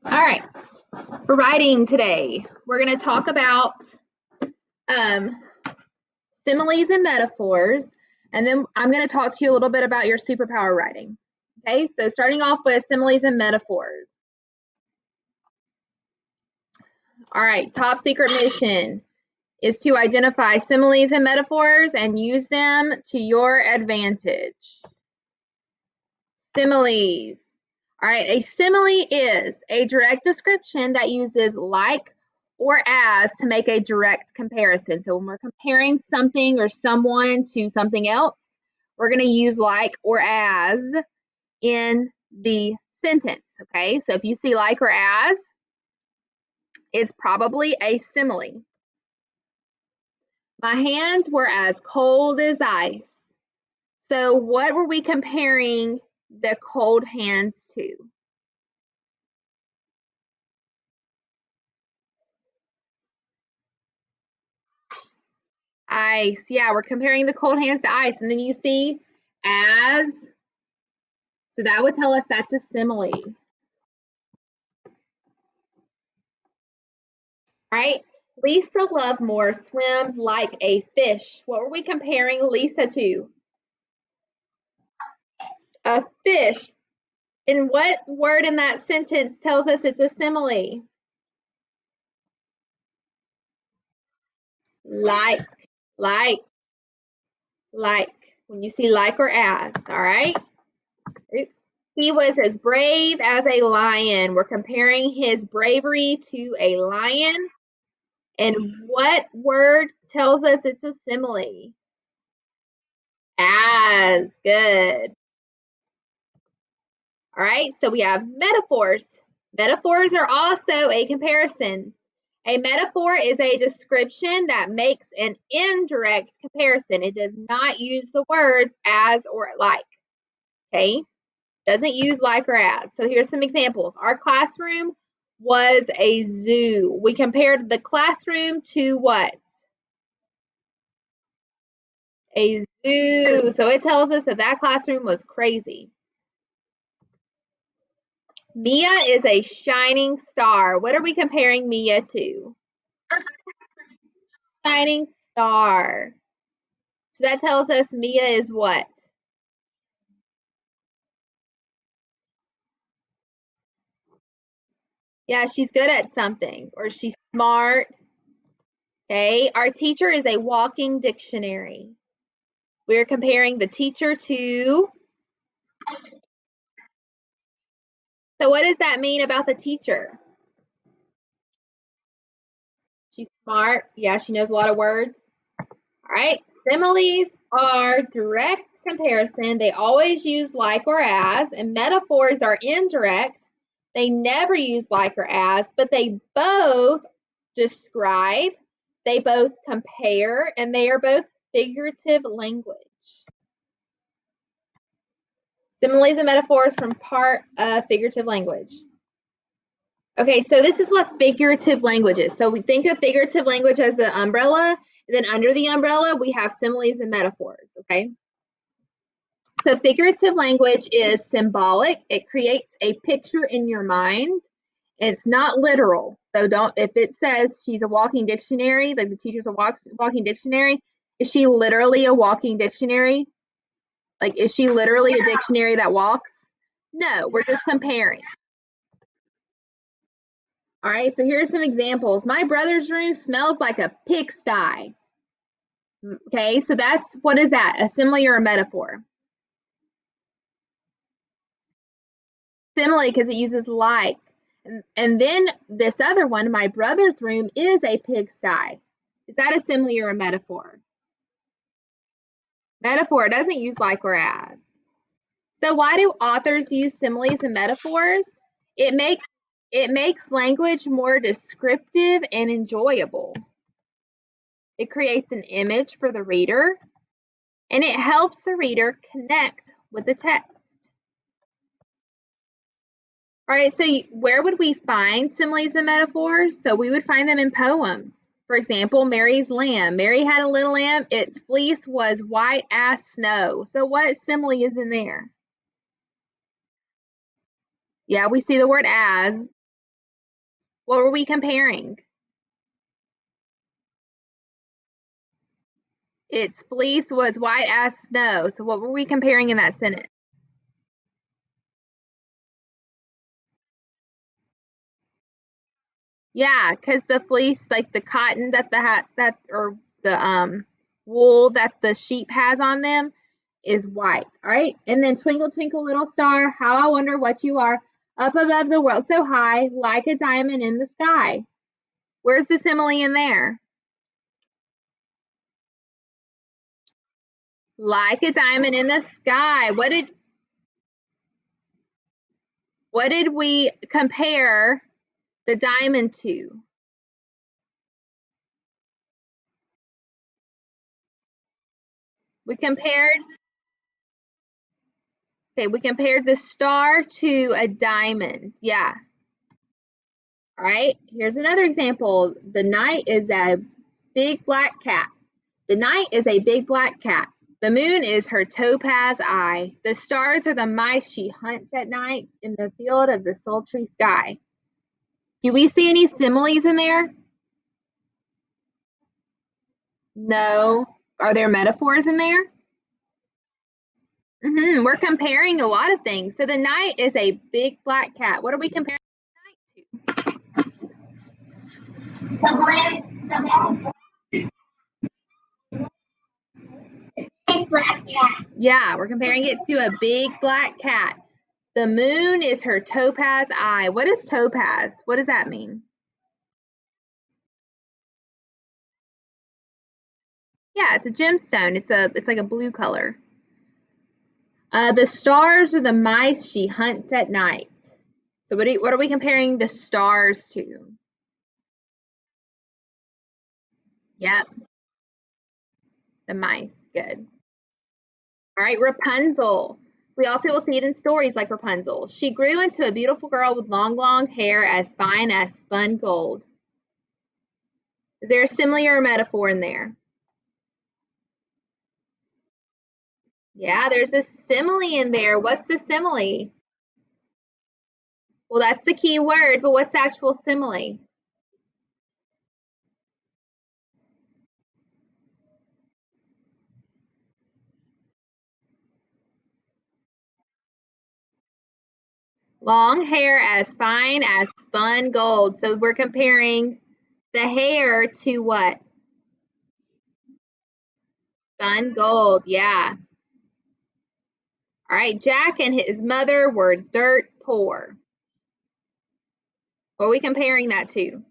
All right, for writing today, we're going to talk about similes and metaphors, and then I'm going to talk to you a little bit about your superpower writing. Okay, so starting off with similes and metaphors. All right, top secret mission is to identify similes and metaphors and use them to your advantage. Similes. All right, a simile is a direct description that uses like or as to make a direct comparison. So when we're comparing something or someone to something else, we're going to use like or as in the sentence, okay? So if you see like or as, it's probably a simile. My hands were as cold as ice. So what were we comparing the cold hands to? Ice. Yeah, we're comparing the cold hands to ice. And then you see as, so that would tell us that's a simile. Right? Lisa Lovemore swims like a fish. What were we comparing Lisa to? A fish. And what word in that sentence tells us it's a simile? Like, like, like. When you see like or as, all right? Oops. He was as brave as a lion. We're comparing his bravery to a lion. And what word tells us it's a simile? As. Good. All right, so we have metaphors. Metaphors are also a comparison. A metaphor is a description that makes an indirect comparison. It does not use the words as or like. Okay? Doesn't use like or as. So here's some examples. Our classroom was a zoo. We compared the classroom to what? A zoo. So it tells us that that classroom was crazy. Mia is a shining star. What are we comparing Mia to? Shining star. So that tells us Mia is what? Yeah, she's good at something, or she's smart. Okay, our teacher is a walking dictionary. We're comparing the teacher to. So what does that mean about the teacher? She's smart. Yeah, she knows a lot of words. All right. Similes are direct comparison. They always use like or as, and metaphors are indirect. They never use like or as, but they both describe, they both compare, and they are both figurative language. Similes and metaphors from part of figurative language. Okay, so this is what figurative language is. So we think of figurative language as an umbrella, and then under the umbrella, we have similes and metaphors, okay? So figurative language is symbolic. It creates a picture in your mind. It's not literal. So don't, if it says she's a walking dictionary, like the teacher's a walking dictionary, is she literally a walking dictionary? Like, is she literally a dictionary that walks? No, we're just comparing. All right, so here's some examples. My brother's room smells like a pigsty. Okay, so that's, what is that? A simile or a metaphor? Simile because it uses like. And then this other one, my brother's room is a pigsty. Is that a simile or a metaphor? Metaphor doesn't use like or as. So why do authors use similes and metaphors? It makes language more descriptive and enjoyable. It creates an image for the reader, and it helps the reader connect with the text. All right, so where would we find similes and metaphors? So we would find them in poems. For example, Mary's lamb. Mary had a little lamb. Its fleece was white as snow. So what simile is in there? Yeah, we see the word as. What were we comparing? Its fleece was white as snow. So what were we comparing in that sentence? Yeah, because the fleece, like the cotton that or the wool that the sheep has on them is white. All right. And then twinkle, twinkle, little star, how I wonder what you are, up above the world so high, like a diamond in the sky. Where's the simile in there? Like a diamond in the sky. What did we compare the diamond to? We compared we compared the star to a diamond. Yeah. All right. Here's another example. The night is a big black cat. The night is a big black cat. The moon is her topaz eye. The stars are the mice she hunts at night in the field of the sultry sky. Do we see any similes in there? No. Are there metaphors in there? We're comparing a lot of things. So the night is a big black cat. What are we comparing the night to? Big black cat. Yeah, we're comparing it to a big black cat. The moon is her topaz eye. What is topaz? What does that mean? Yeah, it's a gemstone. It's like a blue color. The stars are the mice she hunts at night. So what are we comparing the stars to? Yep, the mice. Good. All right, Rapunzel. We also will see it in stories like Rapunzel. She grew into a beautiful girl with long, long hair as fine as spun gold. Is there a simile or a metaphor in there? Yeah, there's a simile in there. What's the simile? Well, that's the key word, but what's the actual simile? Long hair as fine as spun gold. So we're comparing the hair to what? Spun gold. Yeah. All right. Jack and his mother were dirt poor. What are we comparing that to?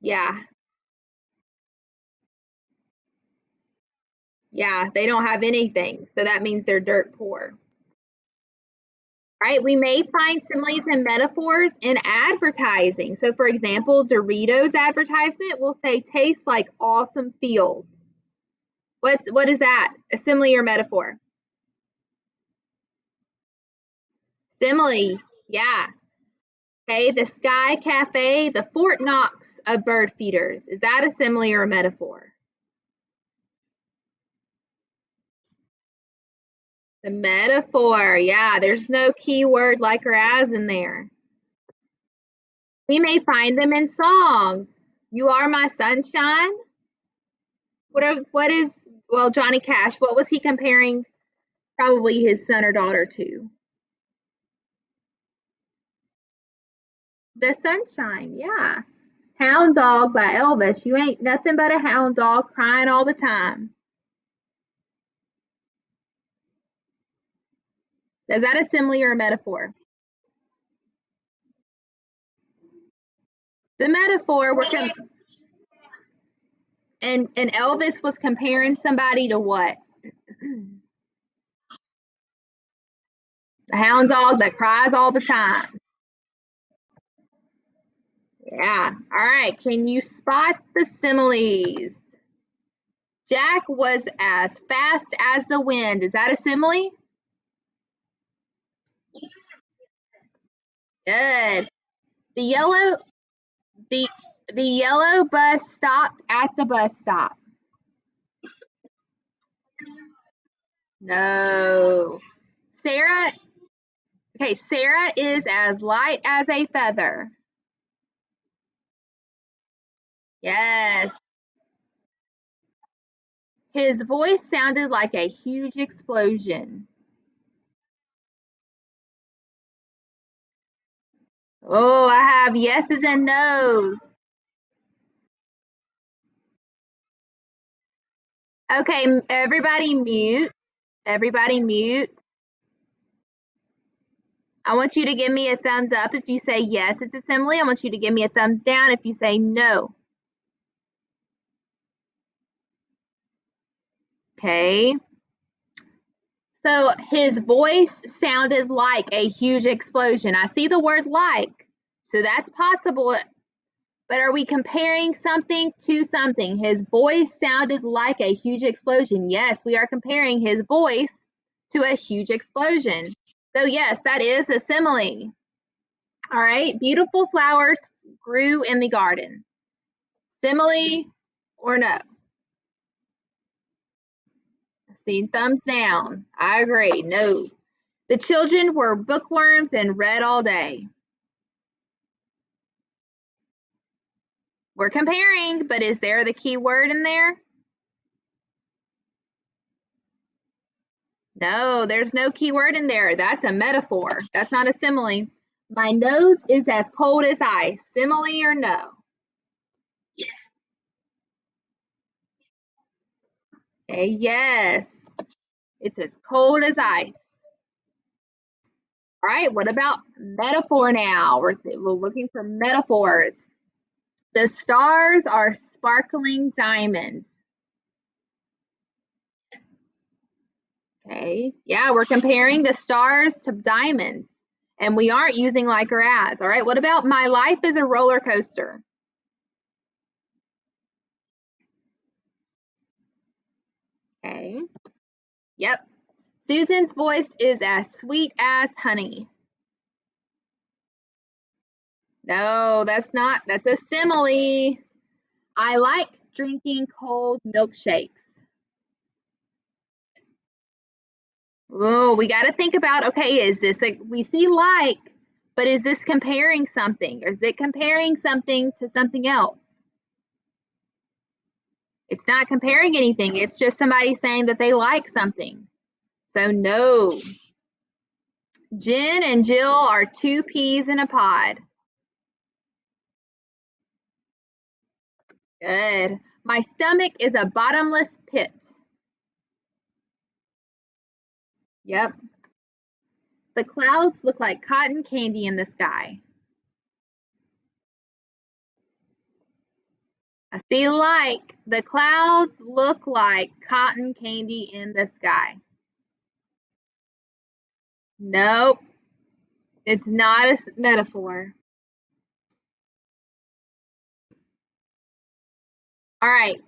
Yeah. Yeah. They don't have anything. So that means they're dirt poor. Right? We may find similes and metaphors in advertising. So, for example, Doritos advertisement will say tastes like awesome feels. What is that? A simile or metaphor? Simile. Yeah. Okay, the Sky Cafe, the Fort Knox of bird feeders. Is that a simile or a metaphor? The metaphor. Yeah, there's no keyword like or as in there. We may find them in songs. You are my sunshine. What is well, Johnny Cash, what was he comparing probably his son or daughter to? The sunshine, yeah. Hound Dog by Elvis. You ain't nothing but a hound dog crying all the time. Is that a simile or a metaphor? The metaphor and Elvis was comparing somebody to what? A hound dog that cries all the time. Yeah. All right. Can you spot the similes? Jack was as fast as the wind. Is that a simile? Good. The yellow the the yellow bus stopped at the bus stop. No. Sarah Okay, Sarah is as light as a feather. Yes. His voice sounded like a huge explosion. Oh, I have yeses and nos. Okay, everybody mute. Everybody mute. I want you to give me a thumbs up if you say yes, it's a simile. I want you to give me a thumbs down if you say no. Okay. So his voice sounded like a huge explosion. I see the word like, so that's possible. But are we comparing something to something? His voice sounded like a huge explosion. Yes, we are comparing his voice to a huge explosion. So yes, that is a simile. All right, beautiful flowers grew in the garden. Simile or no? See, thumbs down. I agree. No. The children were bookworms and read all day. We're comparing, but is there the key word in there? No, there's no key word in there. That's a metaphor. That's not a simile. My nose is as cold as ice. Simile or no? Okay, yes. It's as cold as ice. All right, what about metaphor now? We're looking for metaphors. The stars are sparkling diamonds. Okay, yeah, we're comparing the stars to diamonds, and we aren't using like or as. All right, what about my life is a roller coaster? Okay, yep. Susan's voice is as sweet as honey. No, that's not. That's a simile. I like drinking cold milkshakes. Oh, we got to think about, okay, is this we see like, but is this comparing something? Is it comparing something to something else? It's not comparing anything. It's just somebody saying that they like something. So no. Jen and Jill are two peas in a pod. Good. My stomach is a bottomless pit. Yep. The clouds look like cotton candy in the sky. I see like. The clouds look like cotton candy in the sky. Nope. It's not a metaphor. All right.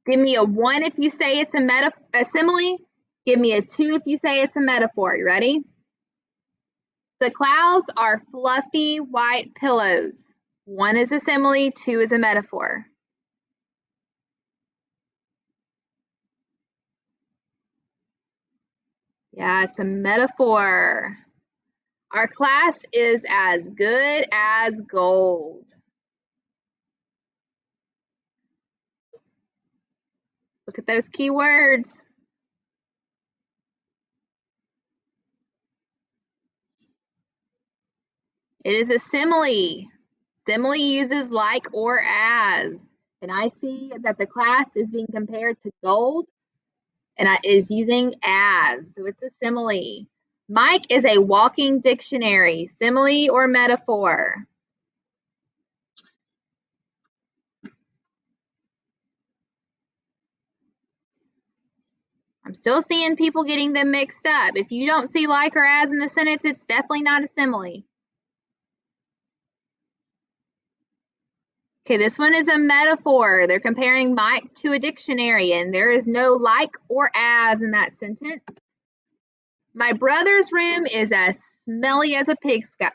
Give me a 1 if you say it's a simile. Give me a 2 if you say it's a metaphor. You ready? The clouds are fluffy white pillows. 1 is a simile, 2 is a metaphor. Yeah, it's a metaphor. Our class is as good as gold. Look at those keywords. It is a simile. Simile uses like or as. And I see that the class is being compared to gold and is using as. So it's a simile. Mike is a walking dictionary. Simile or metaphor? I'm still seeing people getting them mixed up. If you don't see like or as in the sentence, it's definitely not a simile. Okay, this one is a metaphor. They're comparing Mike to a dictionary, and there is no like or as in that sentence. My brother's room is as smelly as a pigsty.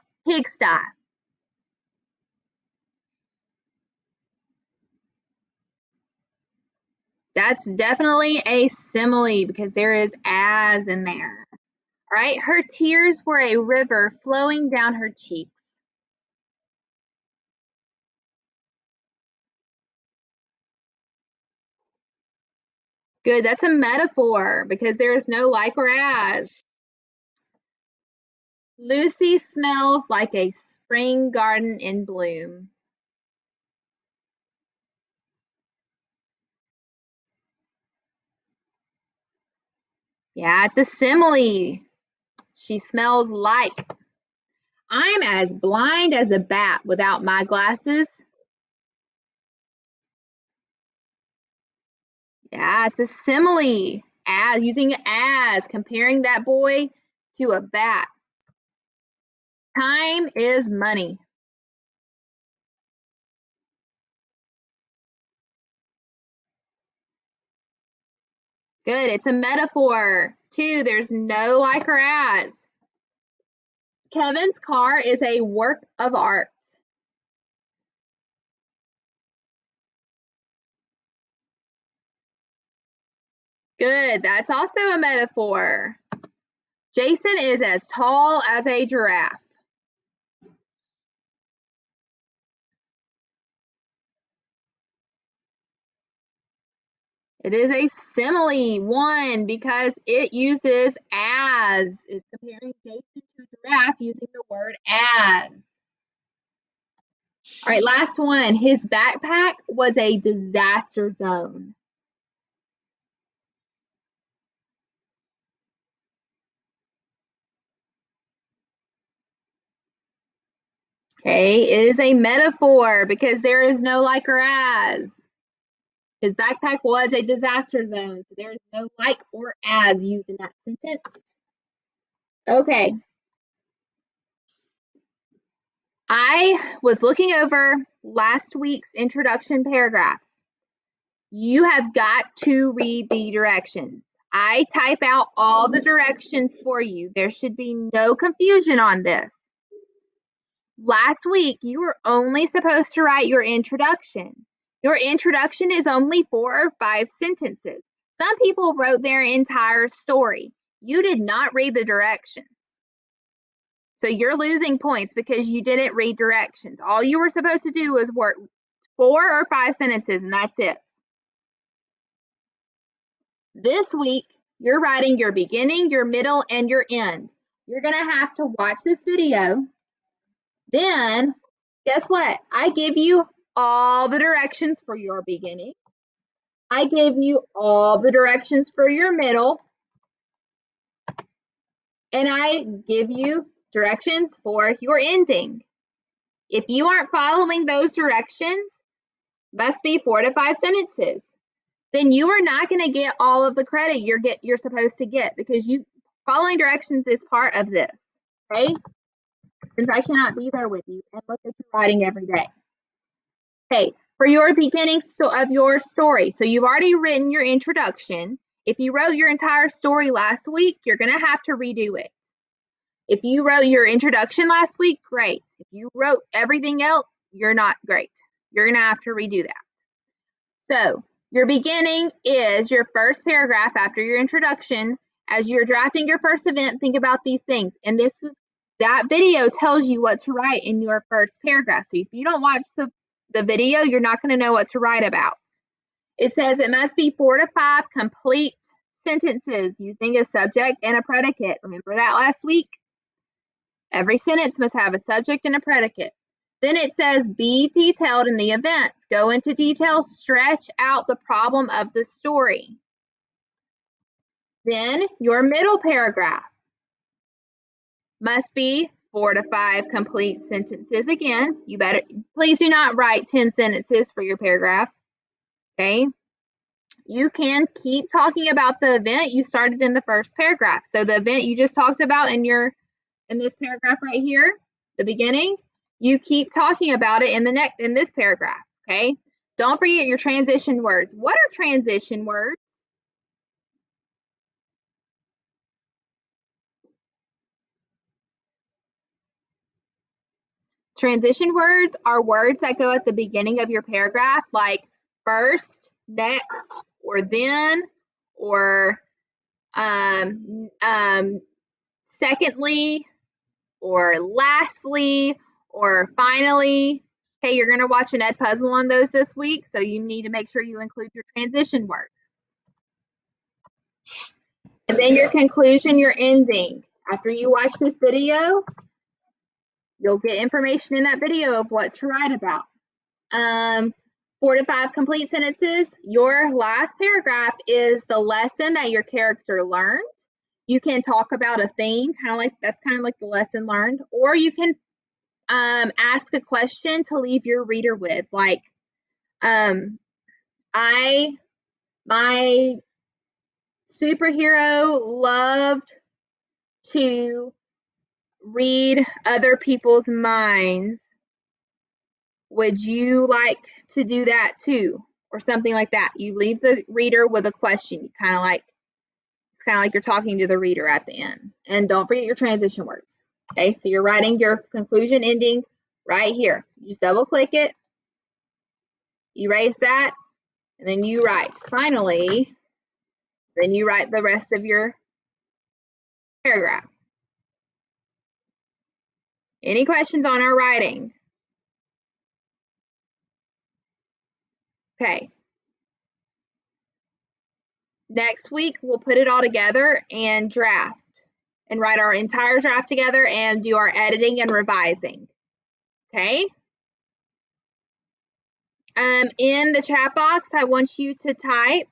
That's definitely a simile because there is as in there. All right, her tears were a river flowing down her cheeks. Good, that's a metaphor because there is no like or as. Lucy smells like a spring garden in bloom. Yeah, it's a simile. She smells like. I'm as blind as a bat without my glasses. Yeah, it's a simile. As, using as, comparing that boy to a bat. Time is money. Good, it's a metaphor. 2, there's no like or as. Kevin's car is a work of art. Good, that's also a metaphor. Jason is as tall as a giraffe. It is a simile, 1, because it uses as. It's comparing Jason to a giraffe using the word as. All right, last one. His backpack was a disaster zone. Okay, it is a metaphor because there is no like or as. His backpack was a disaster zone, so there is no like or as used in that sentence. Okay. I was looking over last week's introduction paragraphs. You have got to read the directions. I type out all the directions for you. There should be no confusion on this. Last week, you were only supposed to write your introduction. Your introduction is only 4 or 5 sentences. Some people wrote their entire story. You did not read the directions. So you're losing points because you didn't read directions. All you were supposed to do was work 4 or 5 sentences, and that's it. This week, you're writing your beginning, your middle, and your end. You're going to have to watch this video. Then, guess what? I give you all the directions for your beginning. I give you all the directions for your middle. And I give you directions for your ending. If you aren't following those directions, must be 4 to 5 sentences, then you are not going to get all of the credit you're supposed to get because you following directions is part of this. Okay? Since I cannot be there with you and look at your writing every day. Okay, for your beginning of your story. So you've already written your introduction. If you wrote your entire story last week, you're going to have to redo it. If you wrote your introduction last week, great. If you wrote everything else, you're not great. You're going to have to redo that. So your beginning is your first paragraph after your introduction. As you're drafting your first event, think about these things. And that video tells you what to write in your first paragraph. So if you don't watch the video, you're not going to know what to write about. It says it must be 4 to 5 complete sentences using a subject and a predicate. Remember that last week? Every sentence must have a subject and a predicate. Then it says be detailed in the events. Go into detail, stretch out the problem of the story. Then your middle paragraph must be 4 to 5 complete sentences. Again, please do not write 10 sentences for your paragraph. Okay? You can keep talking about the event you started in the first paragraph. So the event you just talked about in this paragraph right here, the beginning, you keep talking about it in this paragraph, okay? Don't forget your transition words. What are transition words? Transition words are words that go at the beginning of your paragraph, like first, next, or then, or secondly, or lastly, or finally. Okay, you're going to watch an Edpuzzle on those this week, so you need to make sure you include your transition words. And then your conclusion, your ending. After you watch this video, you'll get information in that video of what to write about. 4 to 5 complete sentences. Your last paragraph is the lesson that your character learned. You can talk about a theme, that's kind of like the lesson learned, or you can ask a question to leave your reader with, like, my superhero loved to read other people's minds. Would you like to do that too? Or something like that. You leave the reader with a question. It's kind of like you're talking to the reader at the end. And don't forget your transition words. Okay, so you're writing your conclusion ending right here. You just double click it, erase that, and then you write finally, then you write the rest of your paragraph. Any questions on our writing? Okay. Next week, we'll put it all together and draft and write our entire draft together and do our editing and revising. Okay? In the chat box, I want you to type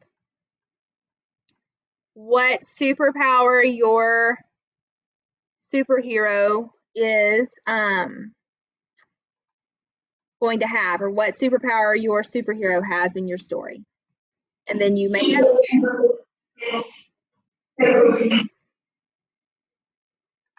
what superpower your superhero is going to have, or what superpower your superhero has in your story. And then you may have